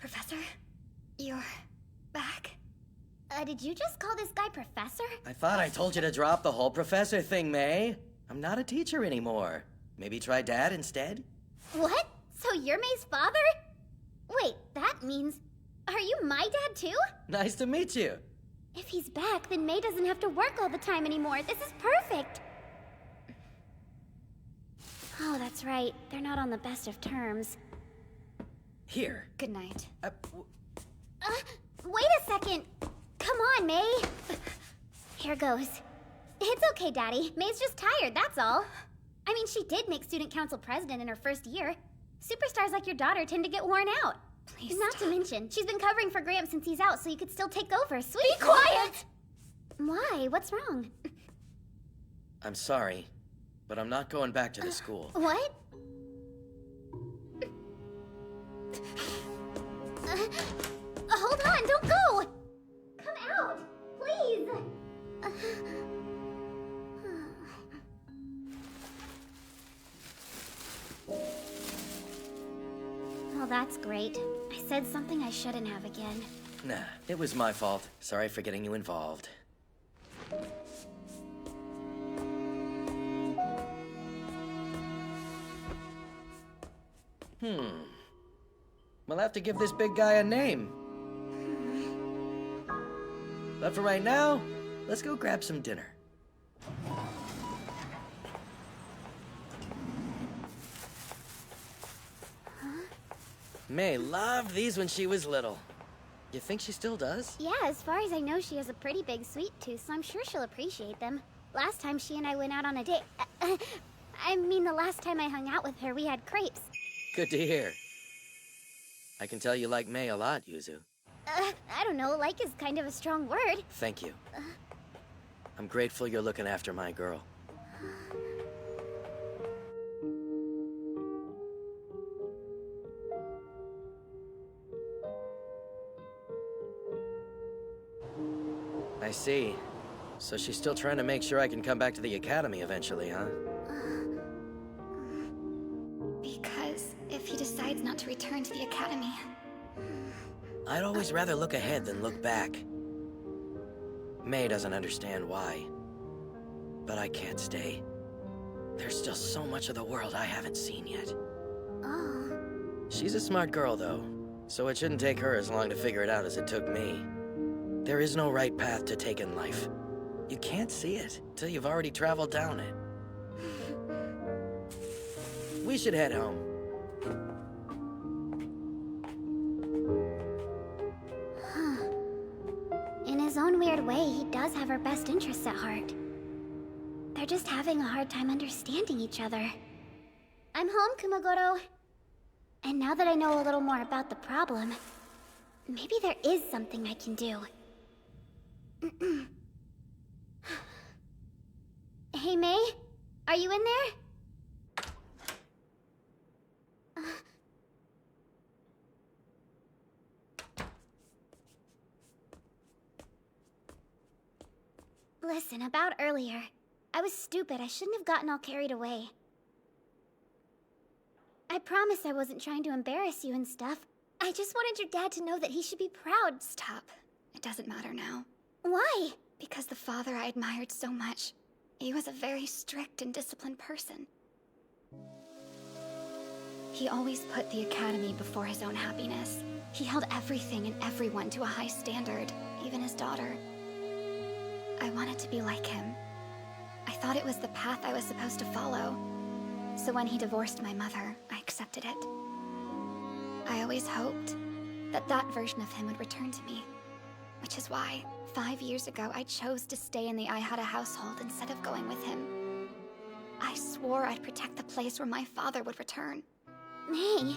Professor? You're back? Did you just call this guy Professor? I thought I told you to drop the whole professor thing, May. I'm not a teacher anymore. Maybe try Dad instead? What? So you're May's father? Wait, that means... Are you my dad too? Nice to meet you. If he's back, then May doesn't have to work all the time anymore. This is perfect! Oh, that's right. They're not on the best of terms. Here. Good night. Wait a second! Come on, May! Here goes. It's okay, Daddy. May's just tired, that's all. I mean, she did make student council president in her first year. Superstars like your daughter tend to get worn out. Please Not stop. to mention, she's been covering for Gramps since he's out, so you could still take over. Sweet. Be quiet! Why? What's wrong? I'm sorry, but I'm not going back to the school. What? Hold on, don't go! Come out, please! Well, that's great. I said something I shouldn't have again. Nah, it was my fault. Sorry for getting you involved. We'll have to give this big guy a name. But for right now, let's go grab some dinner. May loved these when she was little. You think she still does? Yeah, as far as I know, she has a pretty big sweet tooth, so I'm sure she'll appreciate them. Last time she and I went out on a date... I mean, the last time I hung out with her, we had crepes. Good to hear. I can tell you like May a lot, Yuzu. I don't know, like is kind of a strong word. Thank you. I'm grateful you're looking after my girl. I see. So she's still trying to make sure I can come back to the academy eventually, huh? Because if he decides not to return to the academy... I'd always rather look ahead than look back. May doesn't understand why. But I can't stay. There's still so much of the world I haven't seen yet. Oh. She's a smart girl, though, so it shouldn't take her as long to figure it out as it took me. There is no right path to take in life. You can't see it till you've already traveled down it. We should head home. In his own weird way, he does have her best interests at heart. They're just having a hard time understanding each other. I'm home, Kumagoro. And now that I know a little more about the problem, maybe there is something I can do. Hey, May? Are you in there? Listen, about earlier. I was stupid. I shouldn't have gotten all carried away. I promise I wasn't trying to embarrass you and stuff. I just wanted your dad to know that he should be proud. Stop. It doesn't matter now. Why? Because the father I admired so much, he was a very strict and disciplined person. He always put the academy before his own happiness. He held everything and everyone to a high standard, even his daughter. I wanted to be like him. I thought it was the path I was supposed to follow. So when he divorced my mother, I accepted it. I always hoped that that version of him would return to me. Which is why, 5 years ago, I chose to stay in the Aihara household instead of going with him. I swore I'd protect the place where my father would return. May.